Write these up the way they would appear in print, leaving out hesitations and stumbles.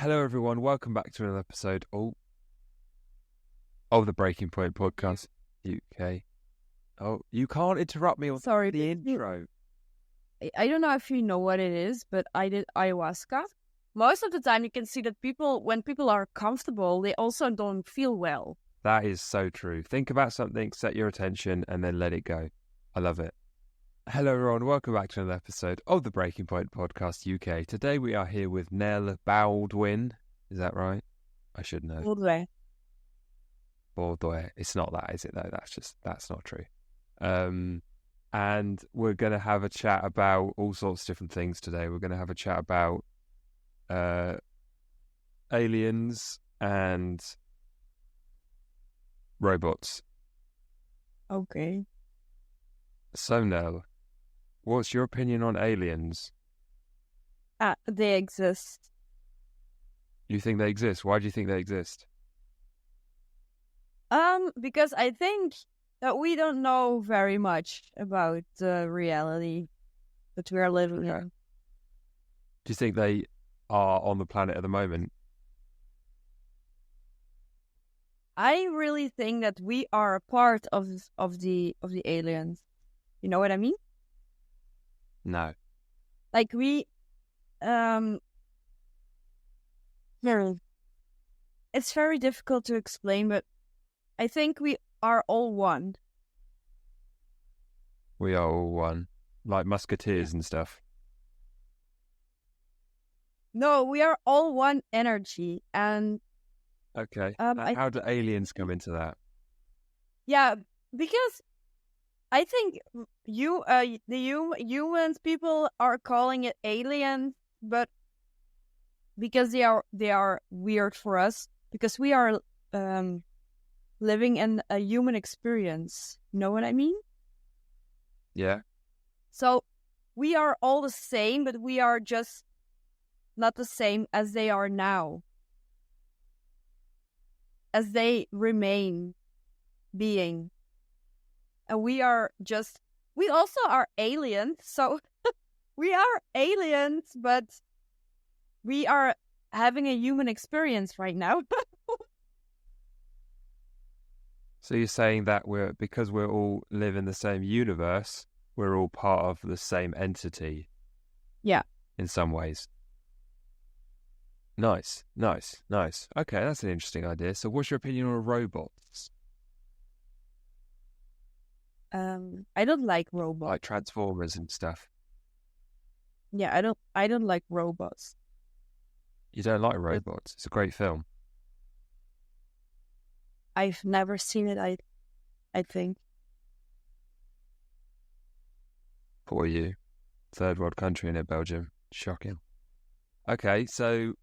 Hello, everyone. Welcome back to another episode of the Breaking Point podcast, UK. Oh, you can't interrupt me on the intro. I don't know if you know what it is, but I did ayahuasca. Most of the time you can see that when people are comfortable, they also don't feel well. That is so true. Think about something, set your attention, and then let it go. I love it. Hello, everyone. Welcome back to another episode of the Breaking Point podcast, UK. Today we are here with Nell Bauduin. Is that right? I should know. Bauduin. It's not that, is it, though? That's not true. And we're going to have a chat about all sorts of different things today. We're going to have a chat about aliens and robots. Okay. So, Nell, what's your opinion on aliens? They exist. You think they exist? Why do you think they exist? Because I think that we don't know very much about the reality that we are living in. Do you think they are on the planet at the moment? I really think that we are a part of the aliens. You know what I mean? No. Like we, it's very difficult to explain, but I think we are all one. We are all one, like musketeers and stuff. No, we are all one energy, and okay. How do aliens come into that? Yeah, because I think humans, people are calling it aliens, but because they are weird for us, because we are living in a human experience. You know what I mean? Yeah. So we are all the same, but we are just not the same as they are now, as they remain being. And we also are aliens, so we are aliens, but we are having a human experience right now. So you're saying that because we're all live in the same universe, we're all part of the same entity. Yeah. In some ways. Nice. Okay, that's an interesting idea. So what's your opinion on robots? I don't like robots. Like Transformers and stuff. Yeah, I don't like robots. You don't like robots? It's a great film. I've never seen it, I think. Poor you. Third world country in it, Belgium. Shocking. Okay, so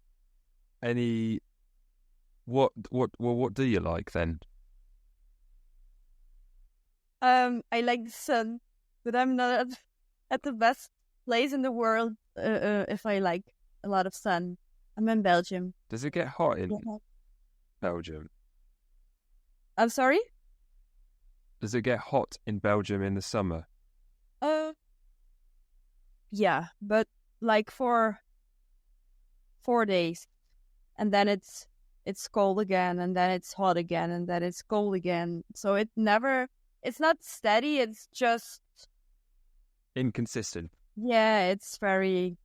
what do you like then? I like the sun, but I'm not at the best place in the world if I like a lot of sun. I'm in Belgium. Does it get hot in Belgium? I'm sorry? Does it get hot in Belgium in the summer? Yeah, but like for 4 days, and then it's cold again, and then it's hot again, and then it's cold again. So it's not steady. It's just inconsistent. Yeah, it's very.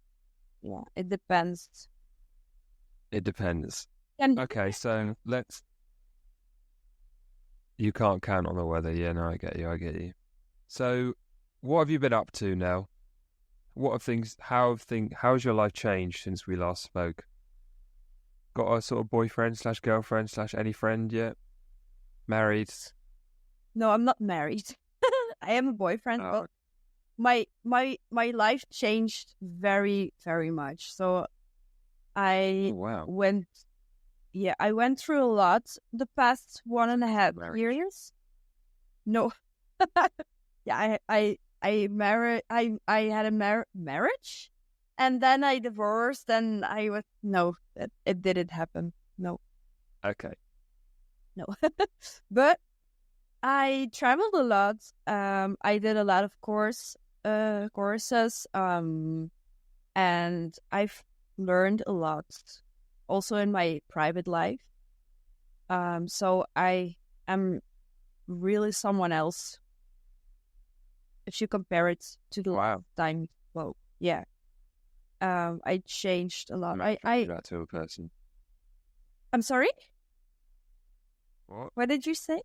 Yeah, it depends. It depends. And okay, so you can't count on the weather. Yeah, no, I get you. So, what have you been up to now? What have things? How's your life changed since we last spoke? Got a sort of boyfriend / girlfriend / any friend yet? Married? No, I'm not married. I am a boyfriend, but my life changed very, very much. So I went through a lot the past 1.5 years. No. Yeah, I married. I had a marriage, and then I divorced, and it didn't happen. No. Okay. No. But I traveled a lot. I did a lot of courses. And I've learned a lot. also in my private life. So I am really someone else if you compare it to the last time. Well, yeah. I changed a lot. I do that to a person. I'm sorry? What? What did you say?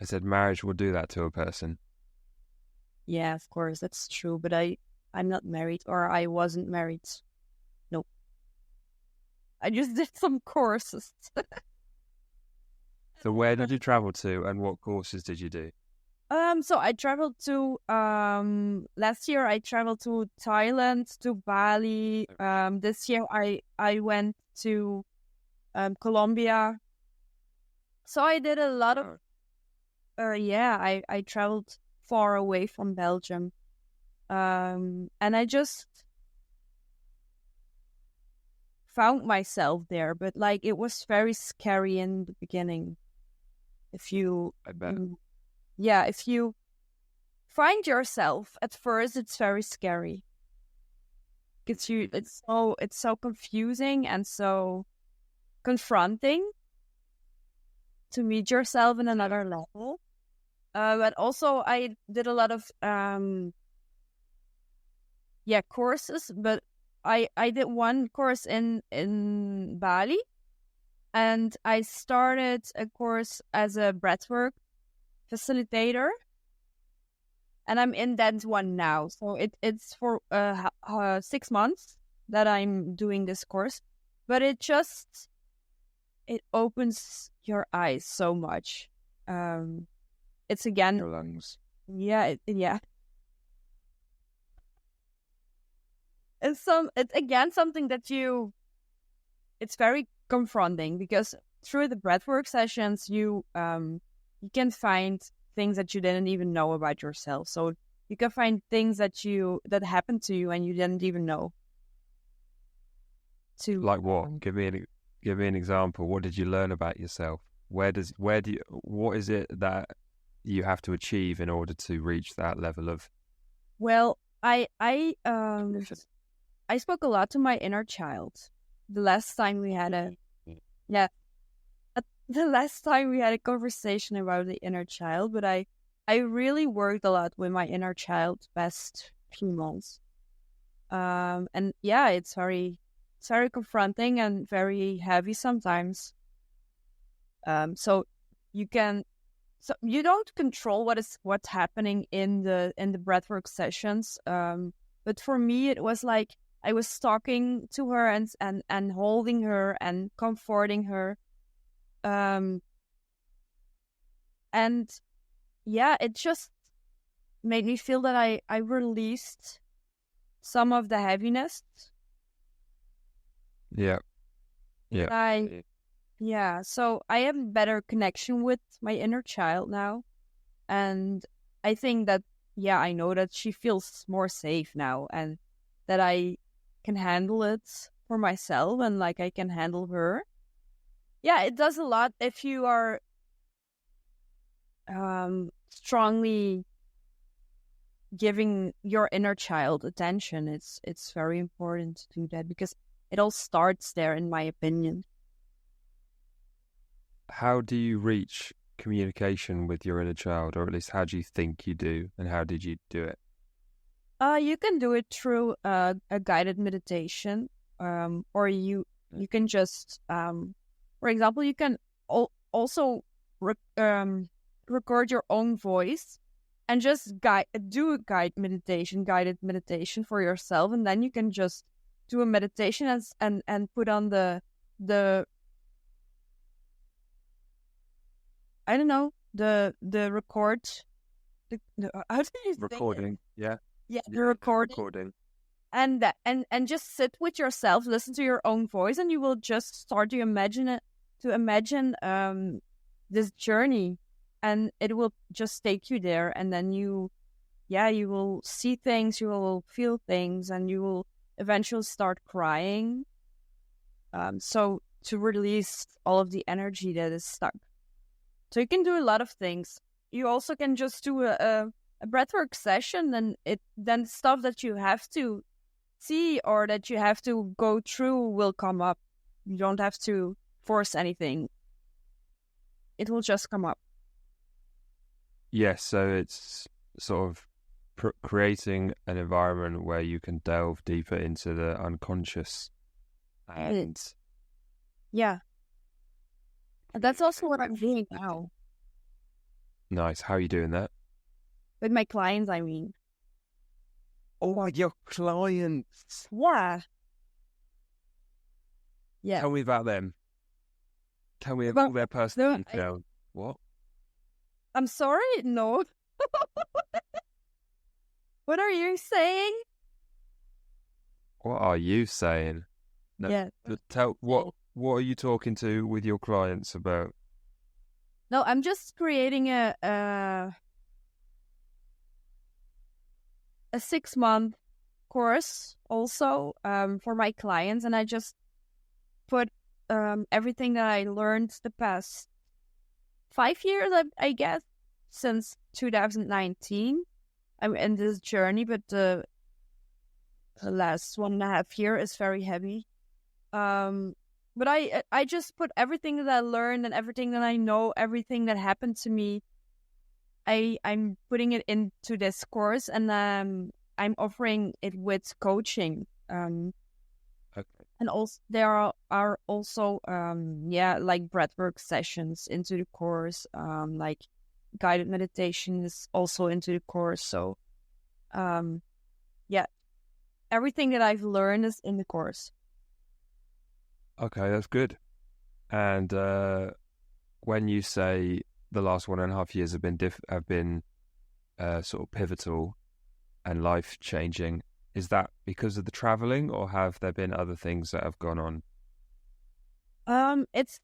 I said marriage will do that to a person. Yeah, of course, that's true. But I'm not married, or I wasn't married. Nope. I just did some courses. So where did you travel to, and what courses did you do? So I traveled to last year I traveled to Thailand, to Bali. This year I went to Colombia. So I did a lot of I traveled far away from Belgium. And I just found myself there, but like it was very scary in the beginning. I bet. If you find yourself at first, it's very scary. It's so confusing and so confronting to meet yourself in another level. But also I did a lot of courses, but I did one course in Bali, and I started a course as a breathwork facilitator, and I'm in that one now. So it's for 6 months that I'm doing this course, but it opens your eyes so much. It's again your lungs. Yeah. It's again something that it's very confronting, because through the breathwork sessions you can find things that you didn't even know about yourself. So you can find things that happened to you and you didn't even know. Like what? Give me an example. What did you learn about yourself? What is it that you have to achieve in order to reach that level of? Well, I spoke a lot to my inner child. The last time we had a conversation about the inner child, but I really worked a lot with my inner child past few months. And yeah, it's very confronting and very heavy sometimes. So you don't control what's happening in the breathwork sessions. But for me, it was like I was talking to her and holding her and comforting her. And yeah, it just made me feel that I released some of the heaviness. Yeah. So I have a better connection with my inner child now. And I think that, I know that she feels more safe now, and that I can handle it for myself, and like I can handle her. Yeah, it does a lot if you are strongly giving your inner child attention. It's very important to do that, because it all starts there, in my opinion. How do you reach communication with your inner child, or at least how do you think you do, and how did you do it? You can do it through a guided meditation, or you can just, for example, you can also record your own voice and just do a guided meditation for yourself, and then you can just do a meditation and put on the I don't know, the record, how do you say recording? it? The recording. And just sit with yourself, listen to your own voice, and you will just start to imagine this journey, and it will just take you there, and then you will see things, you will feel things, and you will eventually start crying. So to release all of the energy that is stuck. So you can do a lot of things. You also can just do a breathwork session, and then stuff that you have to see or that you have to go through will come up. You don't have to force anything. It will just come up. Yes, so it's sort of creating an environment where you can delve deeper into the unconscious. And yeah. And that's also what I'm doing now. Nice. How are you doing that? With my clients, I mean. Oh, your clients. Yeah. Yeah. Tell me about them. Tell me about their personal details. What? I'm sorry? No. What are you saying? What are you saying? No, yeah. What are you talking to with your clients about? No, I'm just creating a 6-month course also for my clients, and I just put everything that I learned the past 5 years, I guess, since 2019. I'm in this journey, but the last 1.5 years is very heavy. But I just put everything that I learned and everything that I know, everything that happened to me, I'm putting it into this course, and I'm offering it with coaching. Okay. And also there are also like breathwork sessions into the course, like guided meditation is also into the course. So everything that I've learned is in the course. Okay, that's good. And when you say the last 1.5 years have been sort of pivotal and life changing, is that because of the traveling, or have there been other things that have gone on? It's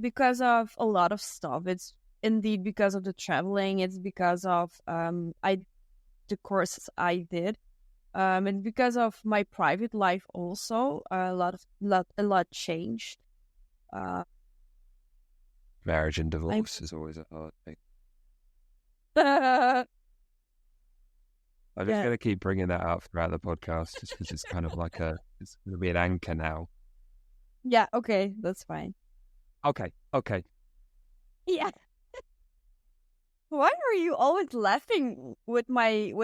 because of a lot of stuff. It's indeed because of the traveling. It's because of the courses I did. And because of my private life also, a lot changed. Marriage and divorce is always a hard thing. I'm just going to keep bringing that up throughout the podcast, just because it's kind of like it's going to be an anchor now. Yeah, okay, that's fine. Okay. Yeah. Why are you always laughing with my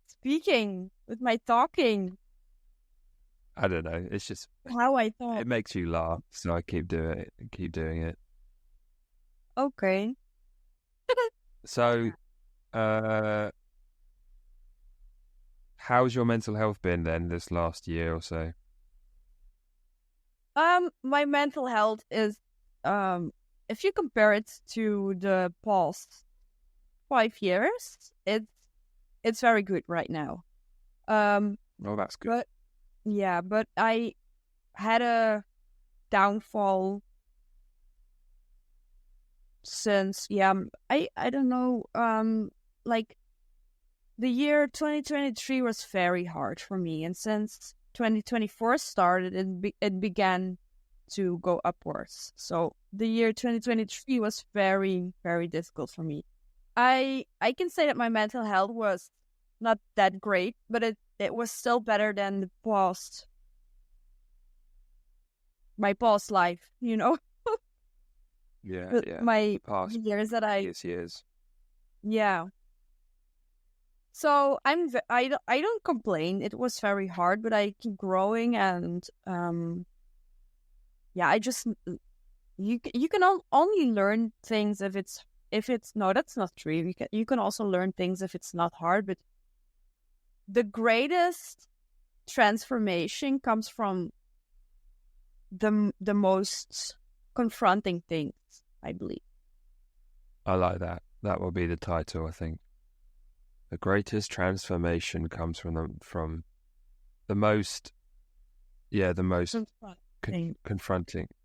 speaking, with my talking? I don't know. It's just how I thought. It makes you laugh, so I keep doing it. Okay. So, how's your mental health been then this last year or so? My mental health is, if you compare it to the past 5 years, it's very good right now. Oh, that's good. But I had a downfall since I don't know, like the year 2023 was very hard for me, and since 2024 started, it began to go upwards. So the year 2023 was very, very difficult for me. I can say that my mental health was not that great, but it was still better than my past life, you know. Yeah. My past years that years. Yeah. So I don't complain. It was very hard, but I keep growing, and I just you can only learn things if it's no, that's not true. You can also learn things if it's not hard, but the greatest transformation comes from the most confronting things, I believe. I like that. That will be the title, I think. The greatest transformation comes from the most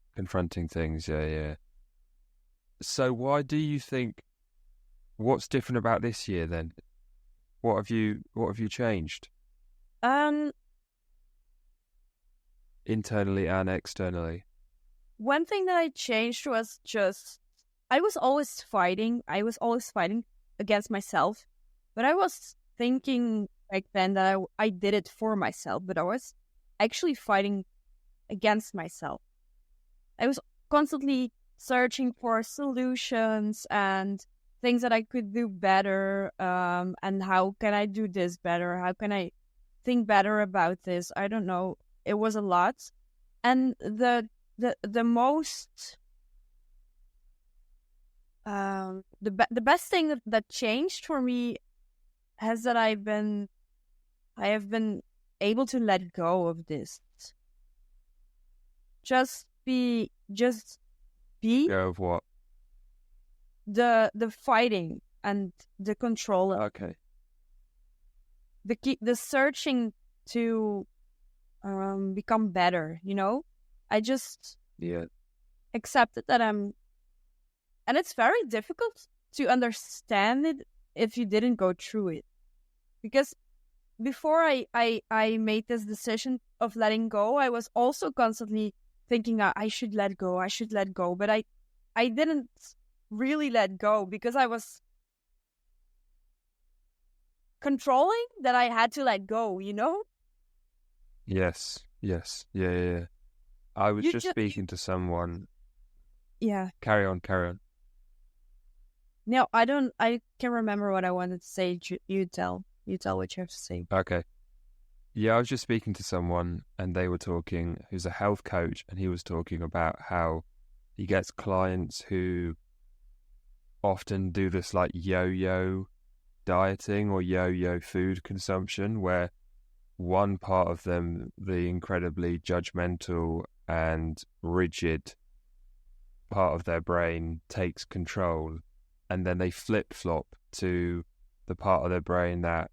confronting things. Yeah. So why do you think? What's different about this year then? What have you changed? Internally and externally. One thing that I changed was just I was always fighting against myself, but I was thinking back then that I did it for myself, but I was actually fighting against myself. I was constantly searching for solutions and things that I could do better. And how can I do this better? How can I think better about this? I don't know. It was a lot. And the most the best thing that changed for me is that I have been able to let go of this. Just be. Go of what? The fighting and the control. Okay. The searching to become better. I just accepted that I'm, and it's very difficult to understand it if you didn't go through it, because before I made this decision of letting go, I was also constantly thinking I should let go, but I didn't really let go because I was controlling that I had to let go, Yes. Yeah. I was just speaking to someone. Yeah. Carry on. No, I can't remember what I wanted to say. You tell what you have to say. Okay. Yeah, I was just speaking to someone and they were talking, who's a health coach, and he was talking about how he gets clients who often do this like yo-yo dieting or yo-yo food consumption, where one part of them, the incredibly judgmental and rigid part of their brain, takes control, and then they flip-flop to the part of their brain that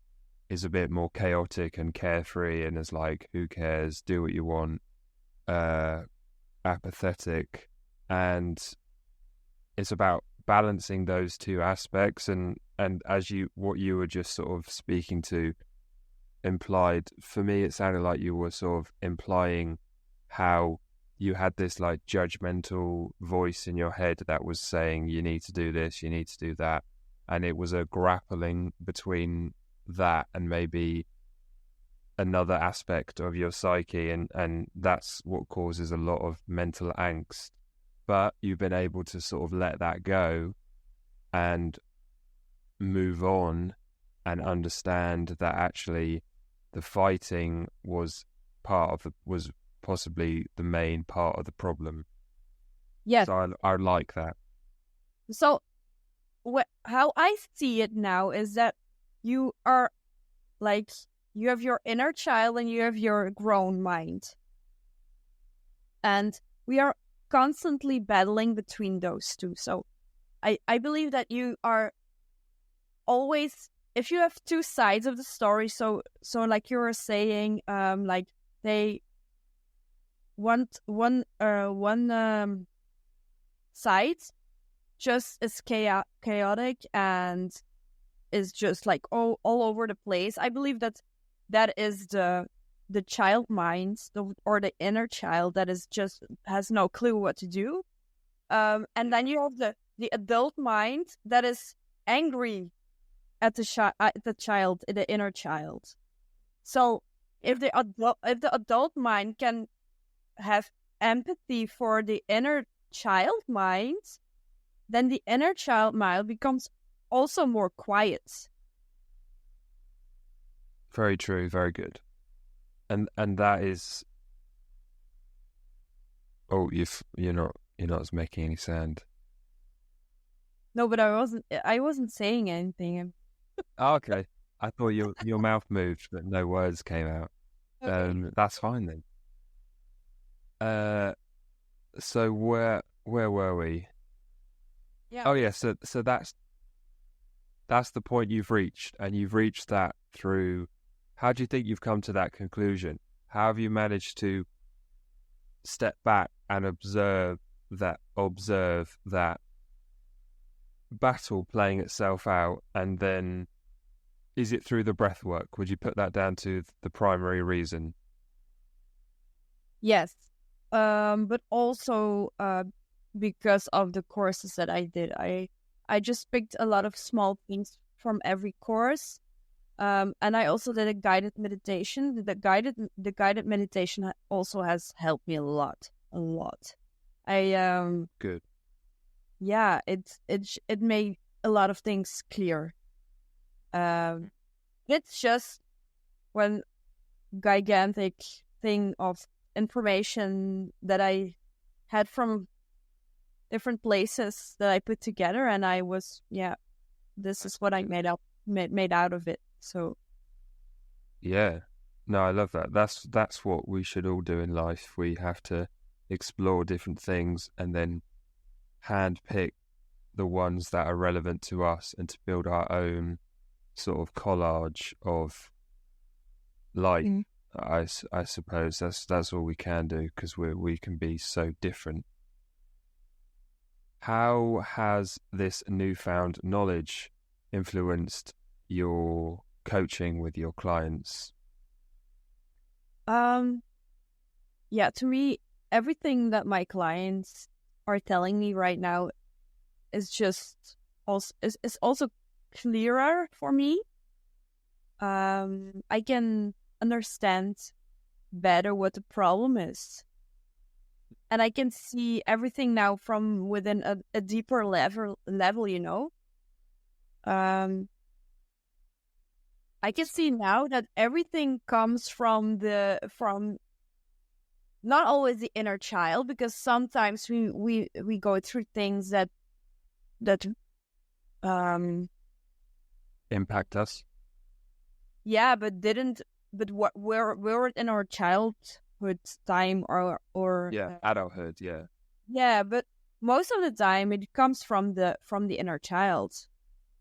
is a bit more chaotic and carefree and is like, who cares, do what you want, apathetic. And it's about balancing those two aspects, and as what you were just sort of speaking to implied, for me it sounded like you were sort of implying how you had this like judgmental voice in your head that was saying you need to do this, you need to do that, and it was a grappling between that and maybe another aspect of your psyche, and that's what causes a lot of mental angst. But you've been able to sort of let that go and move on and understand that actually the fighting was possibly the main part of the problem. Yes. So I like that. So how I see it now is that you are like, you have your inner child and you have your grown mind. And we are constantly battling between those two. So I believe that you are always, if you have two sides of the story, so like you were saying, like they want one side just is chaotic and is just like all over the place. I believe that is the child mind, or the inner child that is just has no clue what to do. And then you have the adult mind that is angry at the child, the inner child. So if the adult mind can have empathy for the inner child mind, then the inner child mind becomes also more quiet. Very true, very good. And that is, you're not making any sound. No, but I wasn't saying anything. Oh, okay. I thought your mouth moved, but no words came out. Okay. That's fine then. So where were we? Yeah. Oh yeah. So that's the point you've reached, and you've reached that through. How do you think you've come to that conclusion? How have you managed to step back and observe that battle playing itself out, and then is it through the breath work? Would you put that down to the primary reason? Yes, but also because of the courses that I did, I just picked a lot of small things from every course, And I also did a guided meditation. The guided meditation also has helped me a lot. Good. Yeah, it made a lot of things clear. It's just one gigantic thing of information that I had from different places that I put together, and I was, this is what I made out of it. So yeah, no, I love that. That's what we should all do in life. We have to explore different things and then handpick the ones that are relevant to us, and to build our own sort of collage of life. I suppose that's all we can do, because we can be so different. How has this newfound knowledge influenced your coaching with your clients? Yeah, to me, everything that my clients are telling me right now is just also clearer for me. I can understand better what the problem is, and I can see everything now from within a deeper level. I can see now that everything comes from not always the inner child, because sometimes we go through things that impact us. Yeah, but we're in our childhood time or adulthood. Yeah, but most of the time it comes from the inner child,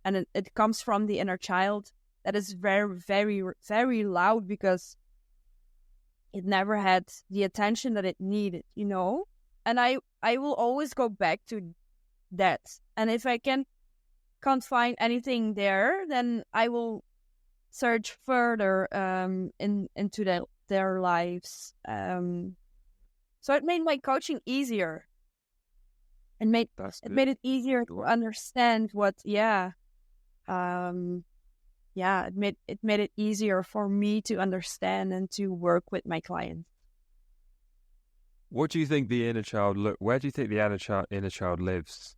and it comes from the inner child that is very, very, very loud, because it never had the attention that it needed, And I will always go back to that. And if I can't find anything there, then I will search further into their lives. So it made my coaching easier. It made it easier to understand what. It made it easier for me to understand and to work with my clients. What do you think the inner child where do you think the inner child lives?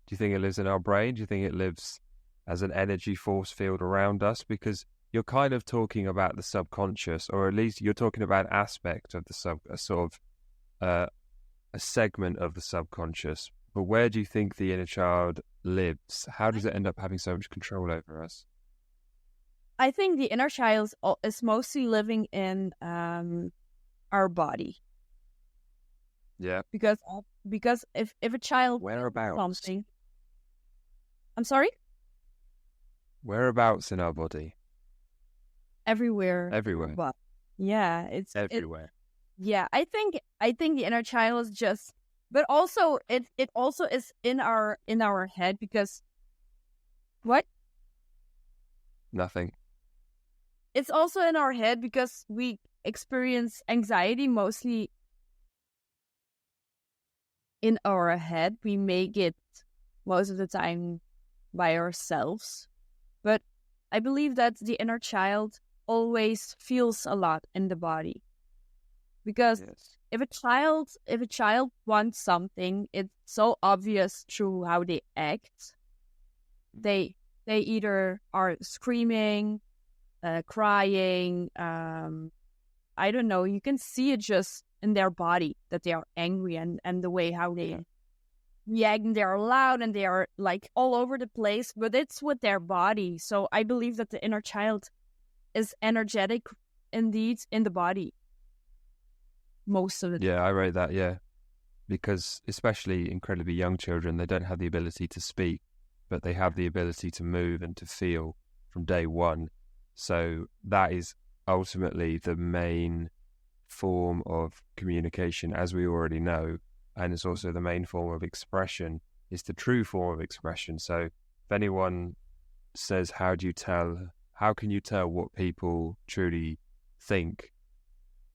Do you think it lives in our brain? Do you think it lives as an energy force field around us? Because you're kind of talking about the subconscious, or at least you're talking about an aspect of a segment of the subconscious. But where do you think the inner child lives? How does it end up having so much control over us? I think the inner child is mostly living in our body. Yeah. Because if a child whereabouts something, I'm sorry. Whereabouts in our body? Everywhere. But yeah, it's everywhere. I think the inner child is just, but also it also is in our head, because what? Nothing. It's also in our head because we experience anxiety mostly in our head. We make it most of the time by ourselves. But I believe that the inner child always feels a lot in the body. Because if a child wants something, it's so obvious through how they act. They either are screaming, crying, I don't know, you can see it just in their body that they are angry, and the way how they react, and they are loud, and they are like all over the place, but it's with their body. So I believe that the inner child is energetic indeed in the body most of the time. Yeah, I rate that, because especially incredibly young children, they don't have the ability to speak, but they have the ability to move and to feel from day one. So that is ultimately the main form of communication, as we already know, and it's also the main form of expression. It's the true form of expression. So if anyone says, how can you tell what people truly think,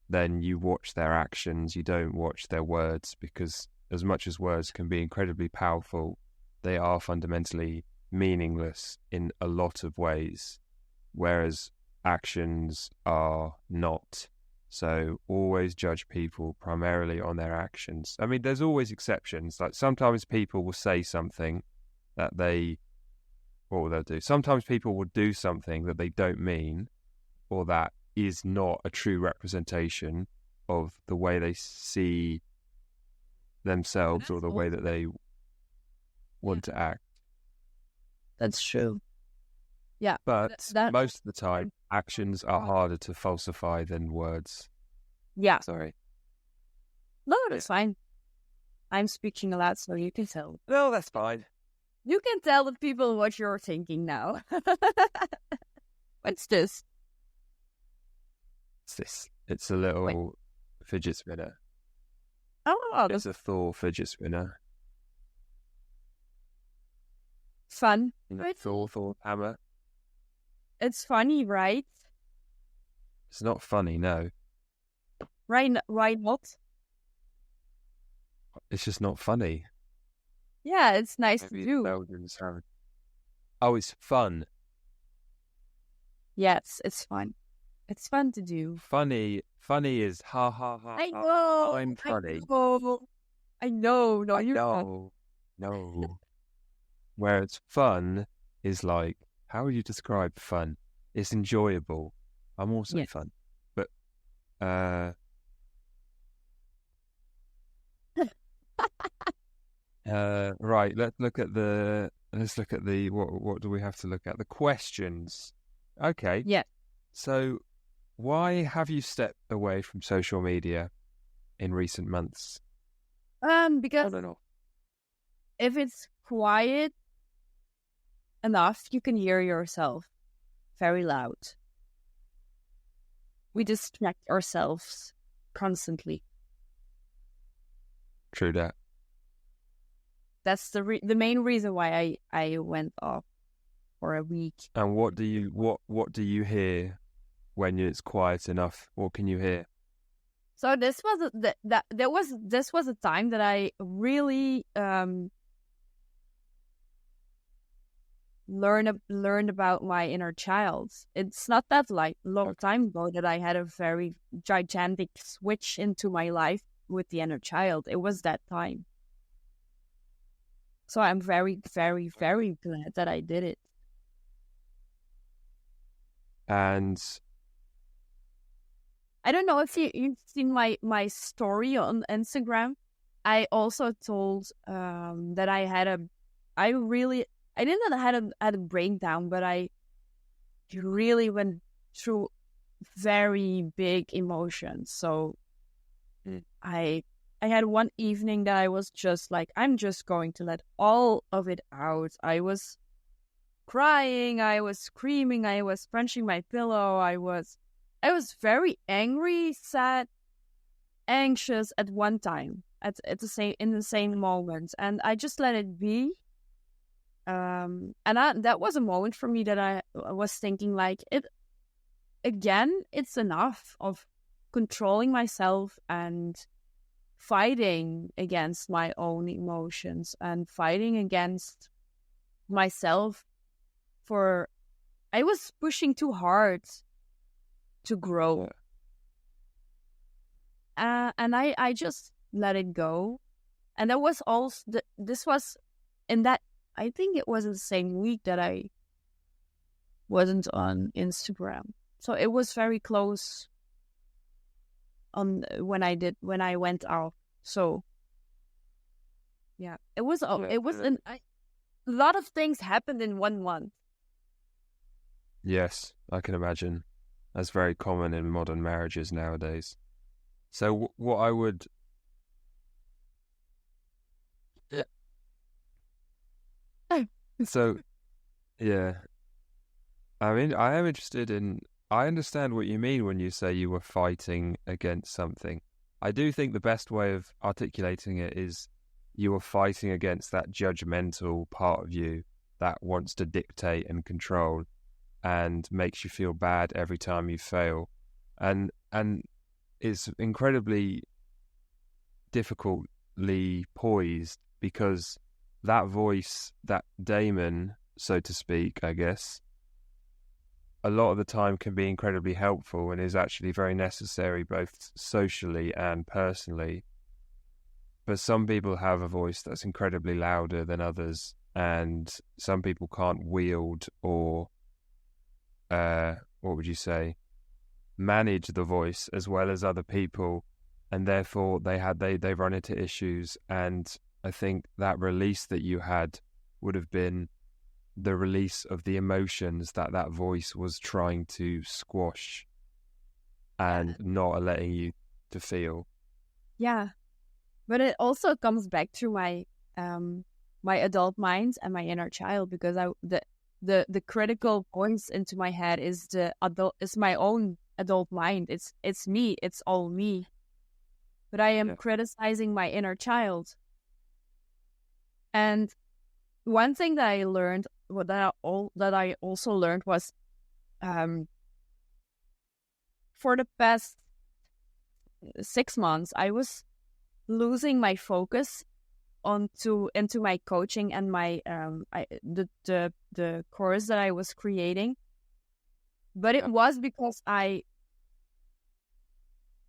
then you watch their actions, you don't watch their words, because as much as words can be incredibly powerful, they are fundamentally meaningless in a lot of ways. whereas actions are not. So always judge people primarily on their actions. I mean, there's always exceptions. Like sometimes people will say something that what will they do? Sometimes people will do something that they don't mean, or that is not a true representation of the way they see themselves or the way that they want to act. That's true. Yeah. But most of the time, actions are harder to falsify than words. Yeah. Sorry. No, that's fine. I'm speaking a lot, so you can tell. No, that's fine. You can tell the people what you're thinking now. What's this? What's this? It's a little fidget spinner. Oh, it's a Thor fidget spinner. Fun. Right? Thor hammer. It's funny, right? It's not funny, no. Right not? It's just not funny. Yeah, it's nice to do. Oh, it's fun. Yes, it's fun. It's fun to do. Funny is ha ha ha. I know. I'm funny. I know. No, you No. Whereas fun is like, how would you describe fun? It's enjoyable. I'm also fun. But right, let's look at the what do we have to look at? The questions. Okay. Yeah. So why have you stepped away from social media in recent months? Because I don't know. If it's quiet enough, you can hear yourself very loud. We distract ourselves constantly. True that. That's the main reason why I went off for a week. And what do you hear when it's quiet enough? What can you hear? So this was a time that I really learned about my inner child. It's not that long time ago that I had a very gigantic switch into my life with the inner child. It was that time. So I'm very, very, very glad that I did it. And I don't know if you've seen my story on Instagram. I also told that I didn't have a breakdown, but I really went through very big emotions. So I had one evening that I was just like, I'm just going to let all of it out. I was crying, I was screaming, I was punching my pillow, I was very angry, sad, anxious at one time, in the same moment, and I just let it be. That was a moment for me that I was thinking like, it's enough of controlling myself and fighting against my own emotions and fighting against myself I was pushing too hard to grow. And I just let it go. And that was also, this was in that, I think it was the same week that I wasn't on Instagram. So it was very close on when I went out. So yeah, a lot of things happened in 1 month. Yes, I can imagine. That's very common in modern marriages nowadays. So what I would... So, yeah. I mean, I am interested in... I understand what you mean when you say you were fighting against something. I do think the best way of articulating it is you were fighting against that judgmental part of you that wants to dictate and control and makes you feel bad every time you fail. And it's incredibly difficultly poised because that voice, that daemon, so to speak, I guess, a lot of the time can be incredibly helpful and is actually very necessary both socially and personally. But some people have a voice that's incredibly louder than others, and some people can't wield or, what would you say, manage the voice as well as other people, and therefore they run into issues. And I think that release that you had would have been the release of the emotions that voice was trying to squash and not letting you to feel. Yeah, but it also comes back to my my adult mind and my inner child, because the critical voice into my head is my own adult mind. It's me. It's all me. But I am criticizing my inner child. And one thing that I learned, that I also learned, was for the past 6 months, I was losing my focus into my coaching and my the course that I was creating. But it was because I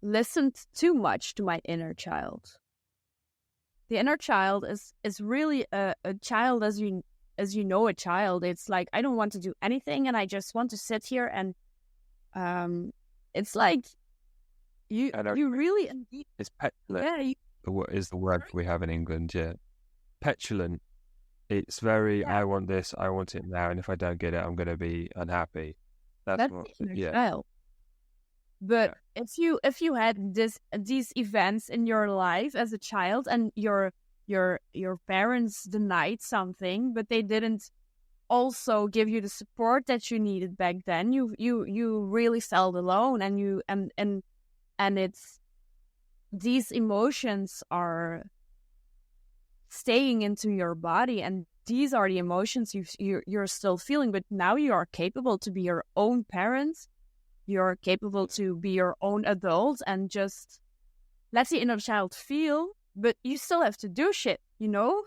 listened too much to my inner child. The inner child is really a child as you know a child. It's like, I don't want to do anything and I just want to sit here, and it's like you really, it's petulant. Yeah, what is the word we have in England? Yeah, petulant. It's very, I want this, I want it now, and if I don't get it, I'm going to be unhappy. That's what, the inner child. But if you had these events in your life as a child, and your parents denied something, but they didn't also give you the support that you needed back then, you really felt alone, and it's, these emotions are staying into your body, and these are the emotions you're still feeling. But now you are capable to be your own parent. You're capable to be your own adult and just let the inner child feel, but you still have to do shit, you know?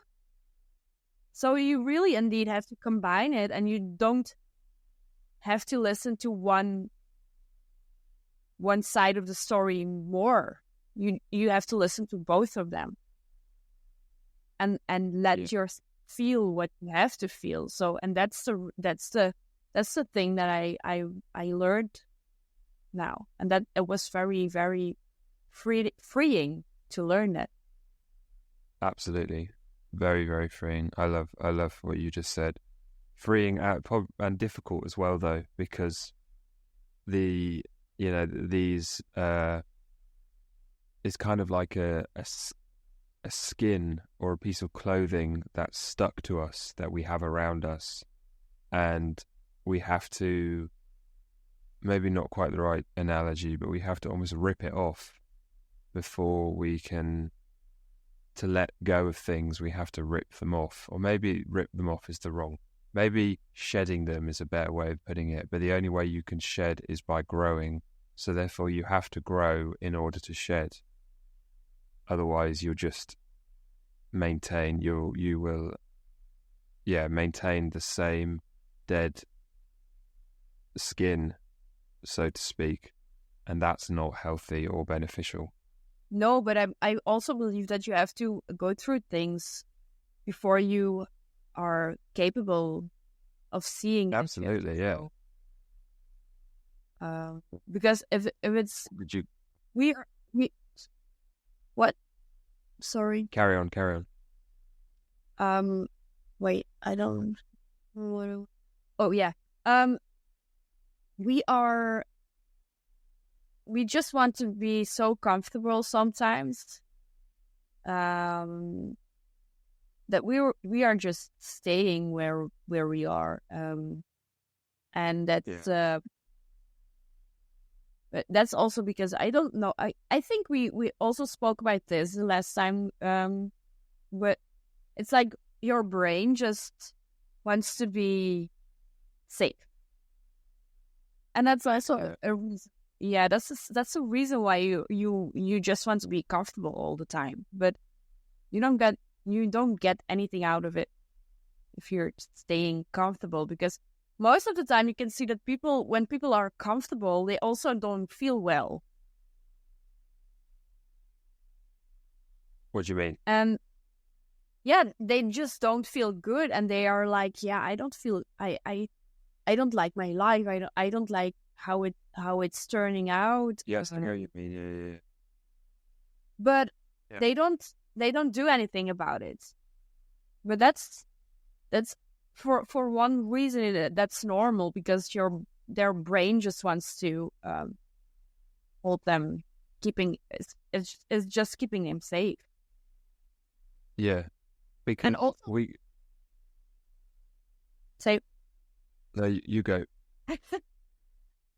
So you really indeed have to combine it, and you don't have to listen to one side of the story more. You have to listen to both of them and let yourself feel what you have to feel. So, and that's the thing that I learned now, and that it was very, very freeing to learn that. Absolutely, very, very freeing. I love what you just said. Freeing and difficult as well, though, because these it's kind of like a skin or a piece of clothing that's stuck to us, that we have around us, and we have to, maybe not quite the right analogy, but we have to almost rip it off before we can, to let go of things, we have to rip them off. Or maybe rip them off is the wrong, maybe shedding them is a better way of putting it, but the only way you can shed is by growing. So therefore you have to grow in order to shed. Otherwise you'll just maintain maintain the same dead skin, so to speak, and that's not healthy or beneficial. No, but I also believe that you have to go through things before you are capable of seeing. Absolutely, yeah. Because if it's we what? Sorry. Carry on. Wait, I don't. Oh yeah. We just want to be so comfortable sometimes, that we are just staying where we are, and that's also because I don't know. I think we also spoke about this the last time, but it's like your brain just wants to be safe, and that's also a reason. Yeah, that's a reason why you just want to be comfortable all the time, but you don't get anything out of it if you're staying comfortable, because most of the time you can see that when people are comfortable, they also don't feel well. What do you mean? And yeah, they just don't feel good, and they are like, yeah, I don't feel, I don't like my life. I don't like how it's turning out. Yes, I know what you mean. Yeah. But they don't do anything about it. But that's for one reason that's normal, because their brain just wants to hold them, it's just keeping them safe. Yeah, because and also, no, you go.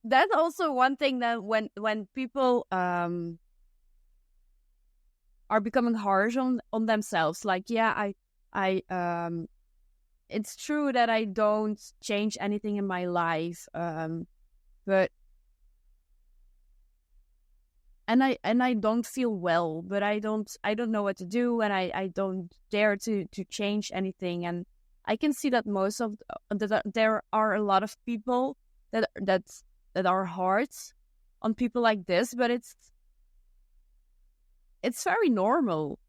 That's also one thing that when people are becoming harsh on themselves, like, yeah, I it's true that I don't change anything in my life, but and I don't feel well, but I don't know what to do, and I don't dare to change anything. And I can see that most of there are a lot of people that are hard on people like this, but it's very normal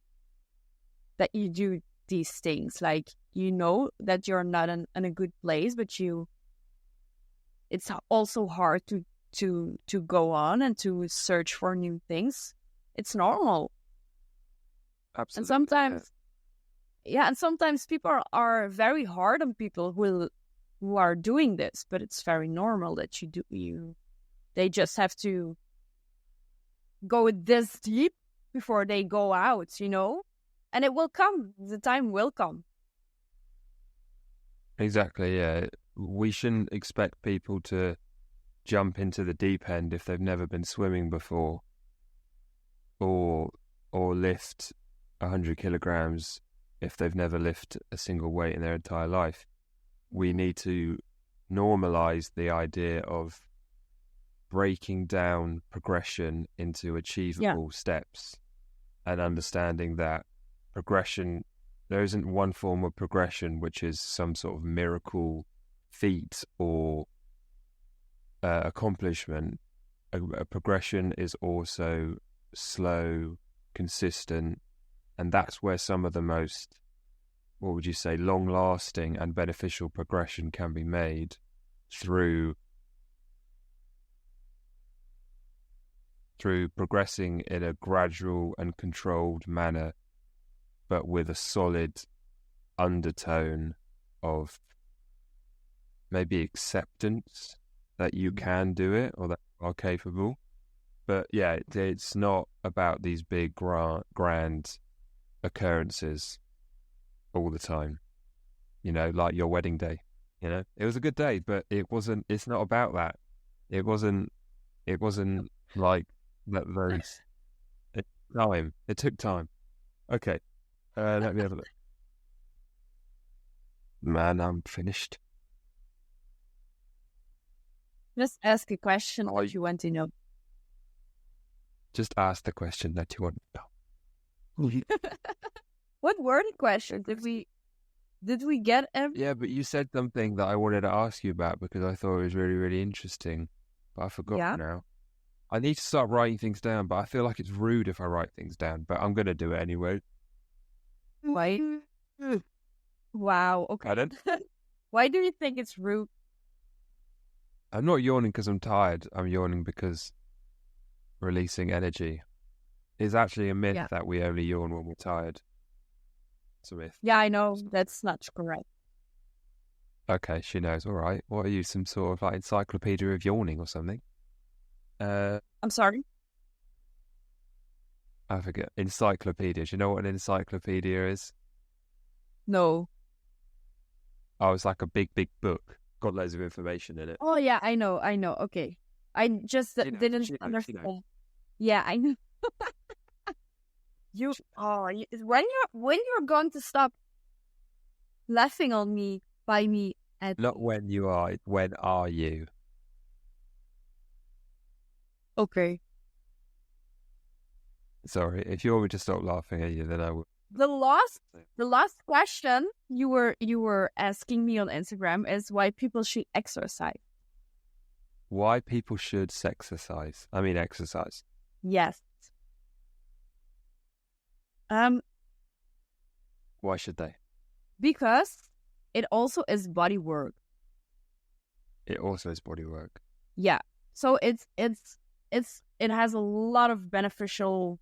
that you do these things. Like, you know that you're not in a good place, but it's also hard to go on and to search for new things. It's normal. Absolutely. And sometimes, and sometimes people are very hard on people who are doing this, but it's very normal that they just have to go this deep before they go out, and it will come. The time will come. Exactly. Yeah, we shouldn't expect people to jump into the deep end if they've never been swimming before, or lift 100 kilograms if they've never lifted a single weight in their entire life. We need to normalize the idea of breaking down progression into achievable steps, and understanding that progression, there isn't one form of progression which is some sort of miracle feat or accomplishment. A progression is also slow, consistent, and that's where some of the most, what would you say, long-lasting and beneficial progression can be made, through progressing in a gradual and controlled manner, but with a solid undertone of maybe acceptance that you can do it, or that you are capable. But yeah, it's not about these big grand occurrences all the time, like your wedding day. It was a good day, but it's not about that. It wasn't like that. It took time. Okay, let me have a look. Man, I'm finished. Just ask a question that you want to know. Just ask the question that you want to know. What were the questions? Did we get everything? Yeah, but you said something that I wanted to ask you about because I thought it was really, really interesting, but I forgot now. I need to start writing things down, but I feel like it's rude if I write things down, but I'm going to do it anyway. Wait. Wow, okay. Pardon? Why do you think it's rude? I'm not yawning because I'm tired. I'm yawning because releasing energy. It's actually a myth that we only yawn when we're tired. It's a myth. Yeah, I know. That's not correct. Okay, she knows. All right. What are you, some sort of like encyclopedia of yawning or something? I'm sorry? I forget. Encyclopedia. Do you know what an encyclopedia is? No. Oh, it's like a big, big book. Got loads of information in it. Oh, yeah, I know. Okay. I just didn't understand. Yeah, I know. When you're going to stop laughing on me by me at Not when you are, when are you? Okay. Sorry, if you want me to stop laughing at you, then I will. the last question you were asking me on Instagram is why people should exercise. Why people should exercise? Yes. Why should they? Because it also is body work. It also is body work. Yeah. So it has a lot of beneficial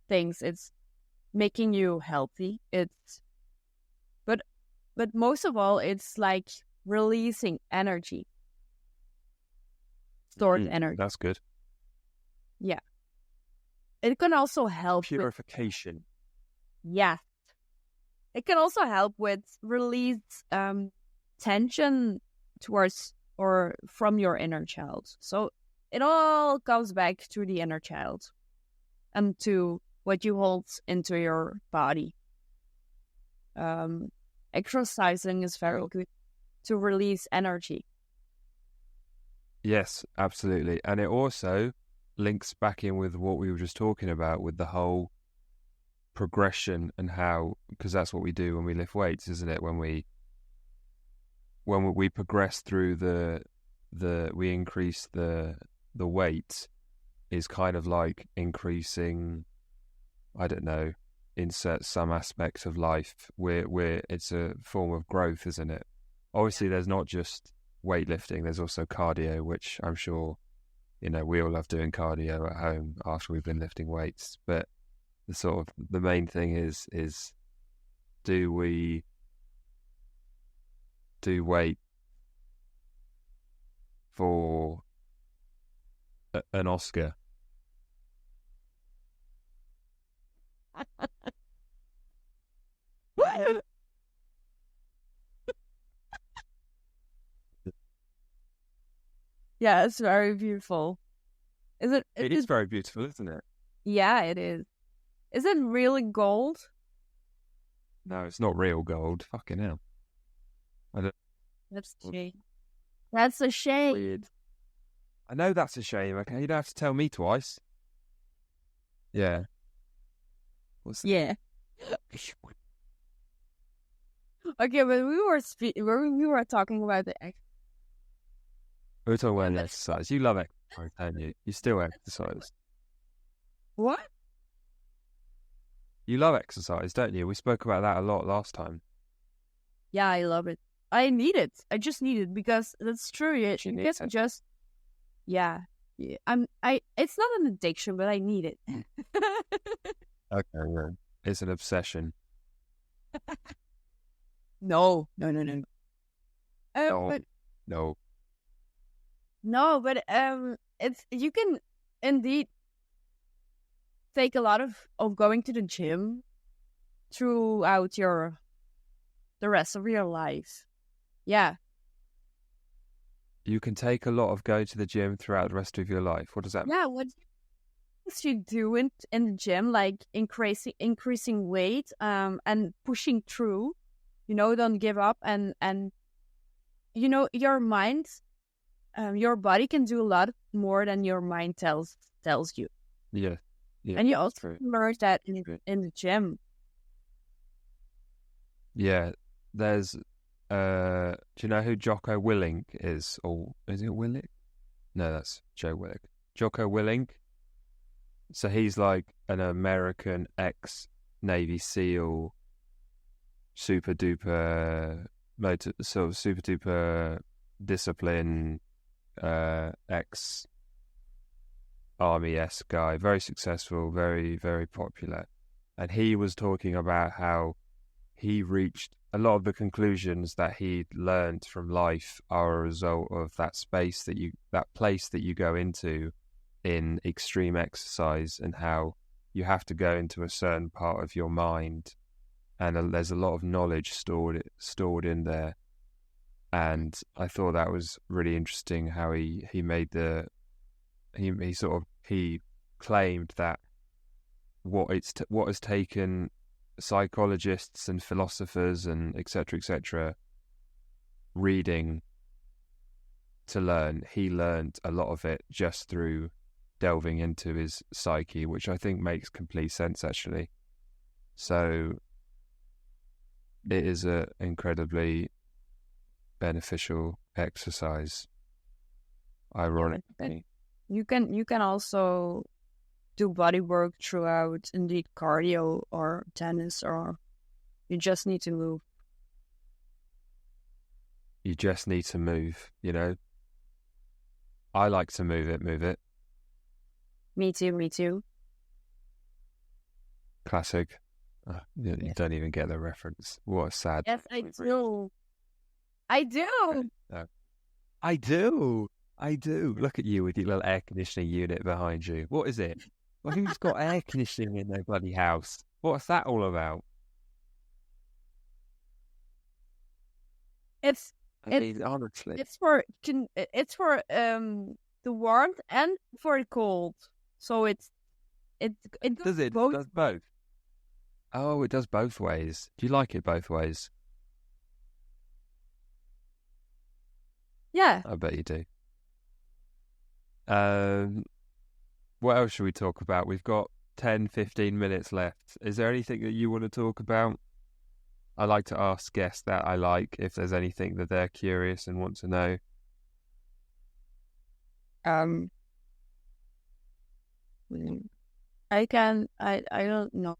things. It's making you healthy. But most of all, it's like releasing energy. Stored energy. That's good. Yeah. It can also help purification. Yes. It can also help with release tension towards or from your inner child. So it all comes back to the inner child and to what you hold into your body. Exercising is very good to release energy. Yes, absolutely. And it also links back in with what we were just talking about with the whole progression and how, because that's what we do when we lift weights, isn't it? When we progress through we increase the weight is kind of like increasing, I don't know, insert some aspects of life where it's a form of growth, isn't it? Obviously, there's not just weightlifting, there's also cardio, which I'm sure, we all love doing cardio at home after we've been lifting weights. But the main thing is do we do weight for an Oscar? Yeah, it's very beautiful. It is very beautiful, isn't it? Yeah, it is. Is it really gold? No, it's not real gold. Fucking hell. That's a shame. That's a shame. Weird. I know that's a shame, okay? You don't have to tell me twice. Yeah. Yeah. Okay, but we were talking about the we were talking about exercise. You love exercise, don't you? You still exercise. What? You love exercise, don't you? We spoke about that a lot last time. Yeah, I love it. I need it. I just need it because that's true. You can just, yeah. It's not an addiction, but I need it. Okay, yeah. It's an obsession. No. No. No, but you can indeed take a lot of going to the gym throughout the rest of your life. Yeah. You can take a lot of going to the gym throughout the rest of your life. What does that mean? Yeah, what you do in the gym, like increasing weight and pushing through, don't give up and your mind, your body can do a lot more than your mind tells you. Yeah. And you also learn that in the gym. Yeah, there's do you know who Jocko Willink is? Or is it Willink? No, that's Joe Willink. Jocko Willink. So he's like an American ex-Navy SEAL, super duper discipline, ex-Army-esque guy, very successful, very, very popular. And he was talking about how he reached a lot of the conclusions that he'd learned from life are a result of that place that you go into in extreme exercise, and how you have to go into a certain part of your mind, and there's a lot of knowledge stored in there. And I thought that was really interesting how he claimed that what has taken psychologists and philosophers and etc. reading to learn, he learned a lot of it just through delving into his psyche, which I think makes complete sense, actually. So it is an incredibly beneficial exercise. Ironically, you can also do body work throughout, indeed, cardio or tennis, or you just need to move. You just need to move, you know. I like to move it. Me too. Classic. You don't even get the reference. What a sad... Yes, I do. I do. Look at you with your little air conditioning unit behind you. What is it? Well, who's got air conditioning in their bloody house? What's that all about? Honestly, it's for the warmth and for the cold. So it does it both. Does both. Oh, it does both ways. Do you like it both ways? Yeah. I bet you do. What else should we talk about? We've got 10, 15 minutes left. Is there anything that you want to talk about? I like to ask guests that I like if there's anything that they're curious and want to know. I don't know.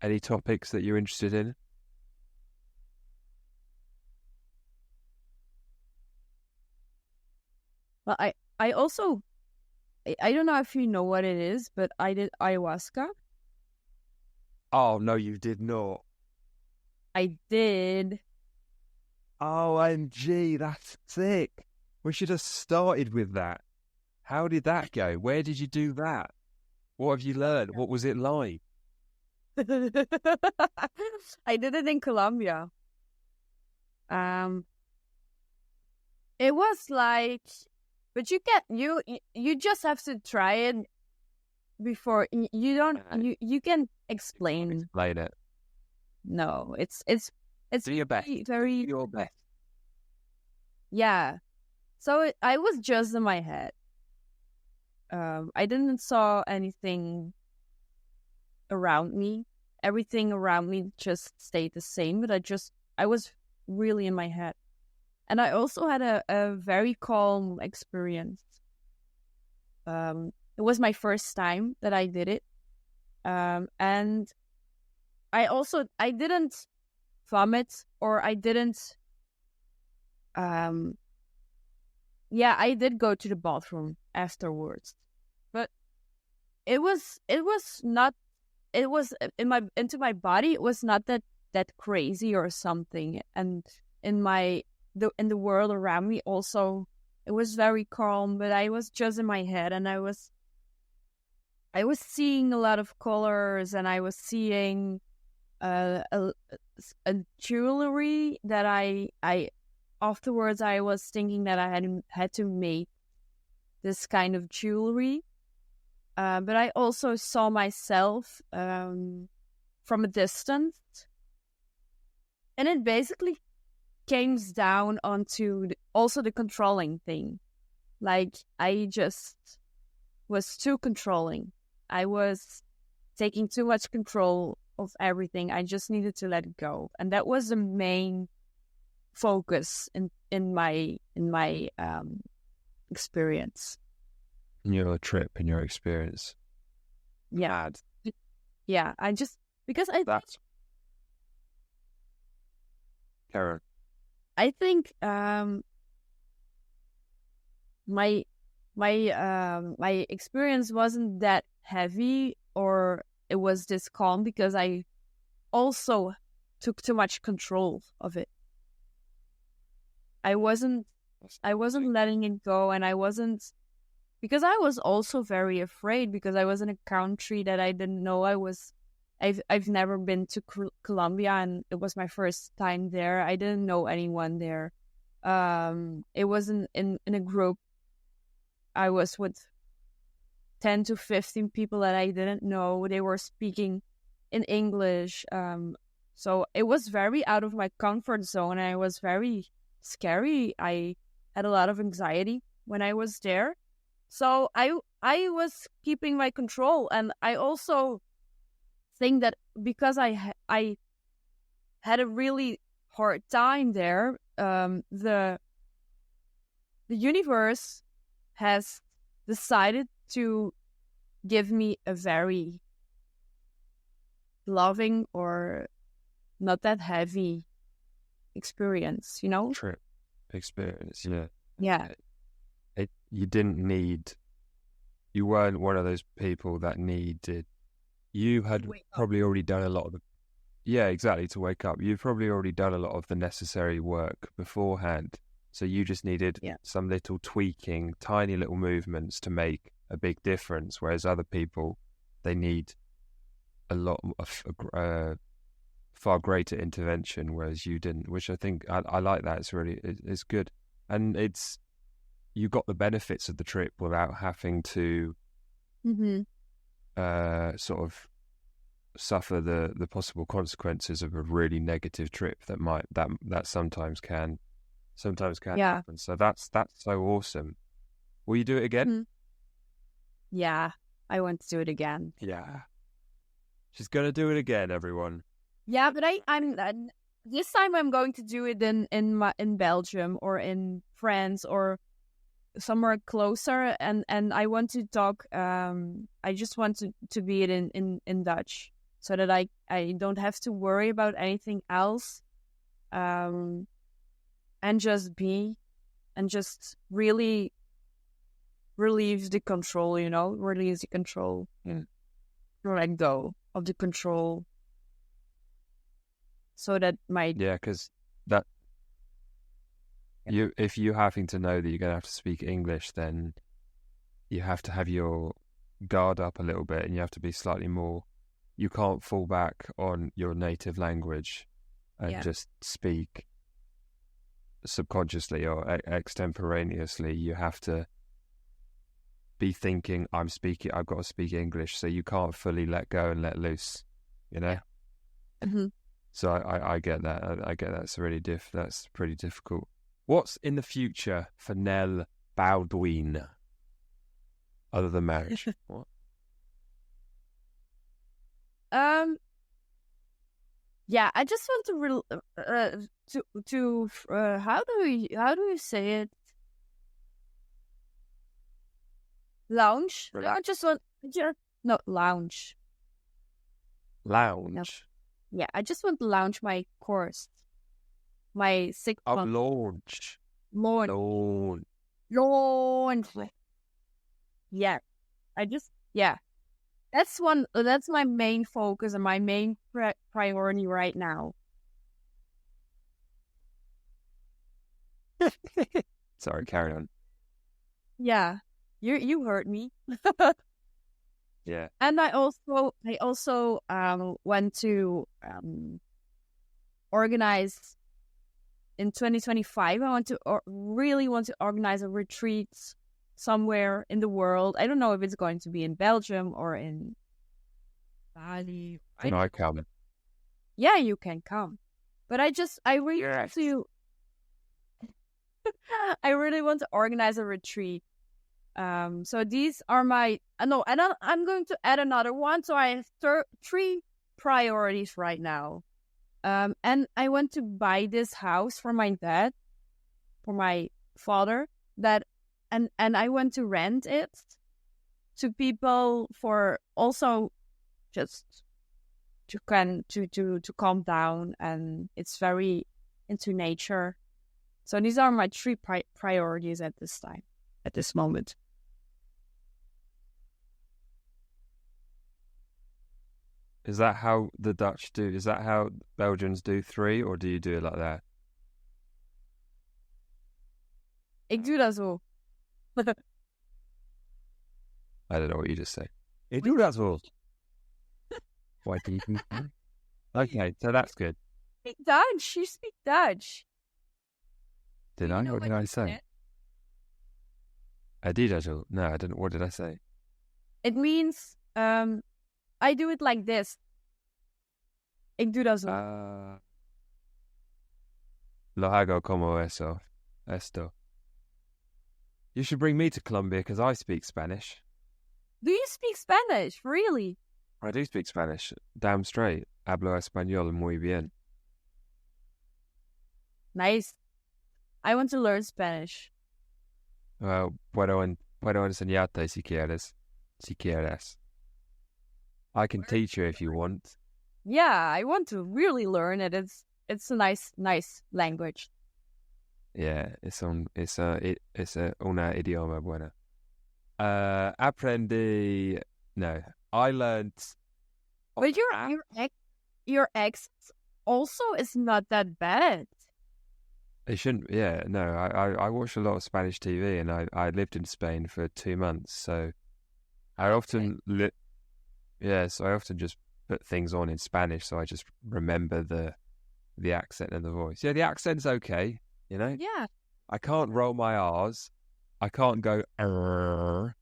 Any topics that you're interested in? Well, I also, I don't know if you know what it is, but I did ayahuasca. Oh, no, you did not. I did. OMG, that's sick. We should have started with that. How did that go? Where did you do that? What have you learned? What was it like? I did it in Colombia. It was like, but you just have to try it before you don't you can explain it. No, it's do your best. Very do your best. Yeah. So I was just in my head. I didn't saw anything around me. Everything around me just stayed the same, but I was really in my head. And I also had a very calm experience. It was my first time that I did it. And I didn't vomit, or I didn't, I did go to the bathroom afterwards, but it was not, it was into my body. It was not that crazy or something. And in the world around me also, it was very calm, but I was just in my head, and I was seeing a lot of colors, and I was seeing a jewelry that I afterwards I was thinking that I had to make this kind of jewelry, but I also saw myself from a distance, and it basically came down onto also the controlling thing. Like, I just was too controlling. I was taking too much control of everything. I just needed to let it go, and that was the main focus in my experience. In your trip, in your experience. Yeah. Yeah. I just, because that's Karen. I think my experience wasn't that heavy, or it was this calm, because I also took too much control of it. I wasn't letting it go, and because I was also very afraid, because I was in a country that I didn't know. I've never been to Colombia, and it was my first time there. I didn't know anyone there. It wasn't in a group. I was with 10 to 15 people that I didn't know. They were speaking in English. So it was very out of my comfort zone. And it was very scary. I had a lot of anxiety when I was there. So I was keeping my control. And I also think that because I had a really hard time there, the universe has decided to give me a very loving or not that heavy experience, Trip experience, yeah. Yeah. You weren't one of those people that needed, you had probably already done a lot of to wake up. You've probably already done a lot of the necessary work beforehand. So you just needed some little tweaking, tiny little movements to make a big difference. Whereas other people, they need a lot of far greater intervention, whereas you didn't. Which I think I like that. It's good, and you got the benefits of the trip without having to sort of suffer the possible consequences of a really negative trip that sometimes can happen. So that's so awesome. Will you do it again? Yeah, I want to do it again. Yeah, she's gonna do it again, everyone. Yeah, but I'm this time I'm going to do it in Belgium or in France or somewhere closer, and I want to talk. I just want to be it in Dutch, so that I don't have to worry about anything else. And just be, and just really relieve the control, release the control, let go of the control, so that because that if you're having to know that you're going to have to speak English, then you have to have your guard up a little bit, and you have to be slightly more. You can't fall back on your native language and just speak subconsciously or extemporaneously. You have to be thinking, I've got to speak English, so you can't fully let go and let loose, So I get that. I get that. It's really that's pretty difficult. What's in the future for Nell Bauduin other than marriage? What? Yeah, I just want to how do you say it? Lounge. I just want lounge. Lounge. No. Yeah, I just want to launch my course, my 6 month launch. Yeah, That's my main focus and my main priority right now. Sorry, carry on. Yeah, you heard me. Yeah. And I also went to organize in 2025. I really want to organize a retreat somewhere in the world. I don't know if it's going to be in Belgium or in Bali. Can I come? Yeah, you can come. But I really want to. I really want to organize a retreat. So these are my and I'm going to add another one. So I have 3 priorities right now. And I want to buy this house for my dad, for my father, and I want to rent it to people for also just to calm down, and it's very into nature. So these are my 3 priorities at this moment. Is that how the Dutch do? Is that how Belgians do 3, or do you do it like that? Ik doe dat zo. I don't know what you just say. Ik doe dat zo. Why do you think that? Okay, so that's good. Speak Dutch. You speak Dutch. Did I? What did I say? I did. No, I didn't. What did I say? It means I do it like this. Ik doe dat zo. Lo hago como eso. Esto. You should bring me to Colombia because I speak Spanish. Do you speak Spanish? Really? I do speak Spanish. Damn straight. Hablo español muy bien. Nice. I want to learn Spanish. Well, puedo enseñarte si quieres. Si quieres. I can teach you if you want. Yeah, I want to really learn it. It's a nice language. Yeah, it's una idioma buena. Aprendí. No, I learned. But your accent also is not that bad. It shouldn't. Yeah, no. I watched a lot of Spanish TV, and I lived in Spain for 2 months, so I often so I often just put things on in Spanish, so I just remember the accent and the voice. Yeah, the accent's okay, you know. Yeah. I can't roll my R's. I can't go. I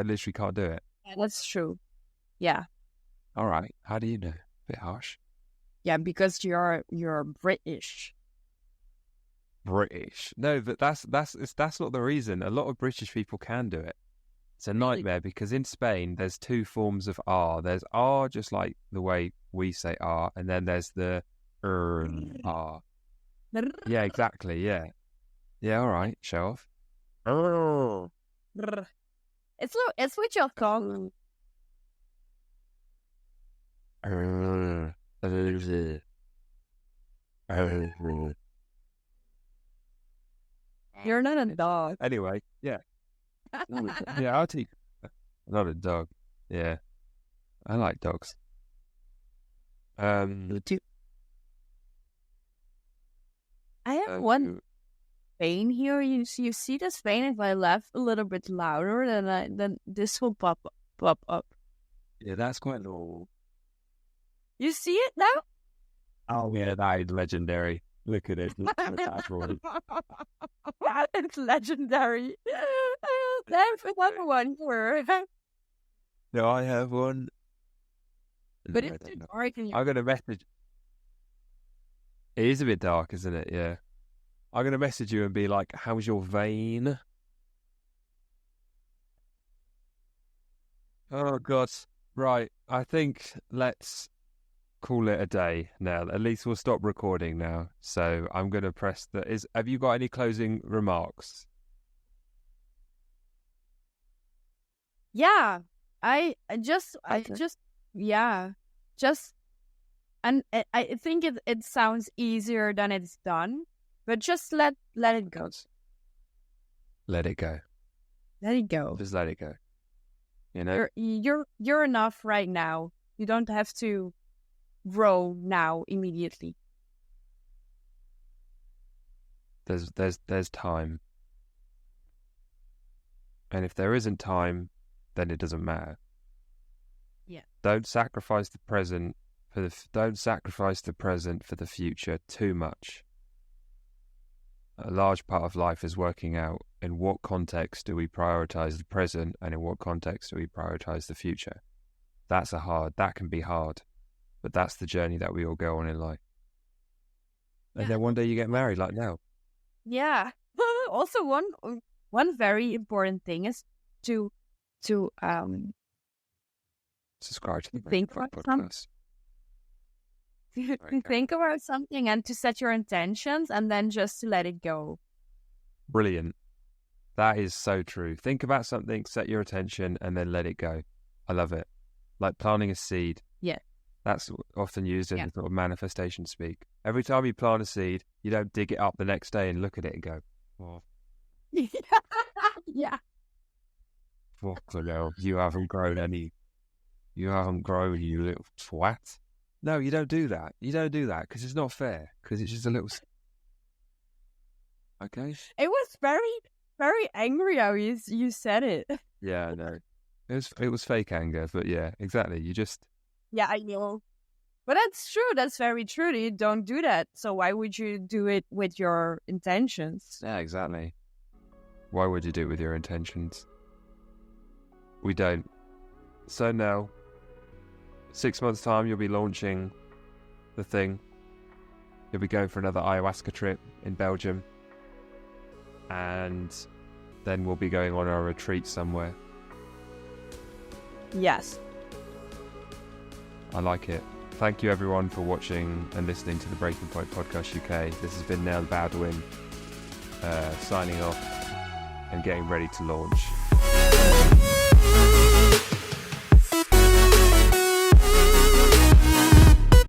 literally can't do it. That's true. Yeah. All right. How do you know? Bit harsh. Yeah, because you're British. British. No, but that's not the reason. A lot of British people can do it. It's a nightmare because in Spain there's 2 forms of R. There's R just like the way we say R, and then there's the R. Yeah, exactly. Yeah. Yeah. All right. Show off. It's with your tongue. You're not a dog. Anyway, yeah. Yeah, I'll take. Not a dog. Yeah, I like dogs. I have one vein here. You see this vein? If I laugh a little bit louder, then this will pop up. Yeah, that's quite normal. You see it now? Oh yeah, that is legendary. Look at it. It's legendary. There's another one here. No, I have one. But it's too dark. I'm gonna message. It is a bit dark, isn't it? Yeah. I'm gonna message you and be like, "How's your vein?" Oh God! Right. I think let's call it a day now. At least we'll stop recording now. So I'm gonna press the. Have you got any closing remarks? Yeah. I think it sounds easier than it's done, but just let it go. Let it go. Let it go. Just let it go. You know, you're enough right now. You don't have to grow now immediately. There's time, and if there isn't time, then it doesn't matter. Yeah. Don't sacrifice the present for the future too much. A large part of life is working out in what context do we prioritize the present and in what context do we prioritize the future. That can be hard, but that's the journey that we all go on in life. And then one day you get married, like now. Yeah. Also, one very important thing is to subscribe to the think about podcast. To think about something and to set your intentions and then just to let it go. Brilliant. That is so true. Think about something, set your attention, and then let it go. I love it. Like planting a seed. Yeah. That's often used in sort of manifestation speak. Every time you plant a seed, you don't dig it up the next day and look at it and go, oh. Yeah. Fuck no, you haven't grown, you little twat. No, you don't do that. You don't do that because it's not fair. Because it's just a little. Okay. It was very, very angry how you said it. Yeah, I know. It was fake anger, but yeah, exactly. You just. Yeah, I know. But that's true. That's very true. You don't do that. So why would you do it with your intentions? Yeah, exactly. Why would you do it with your intentions? We don't. So now, 6 months' time, you'll be launching the thing. You'll be going for another ayahuasca trip in Belgium. And then we'll be going on our retreat somewhere. Yes. I like it. Thank you everyone for watching and listening to the Breaking Point Podcast UK. This has been Nell Bauduin signing off and getting ready to launch.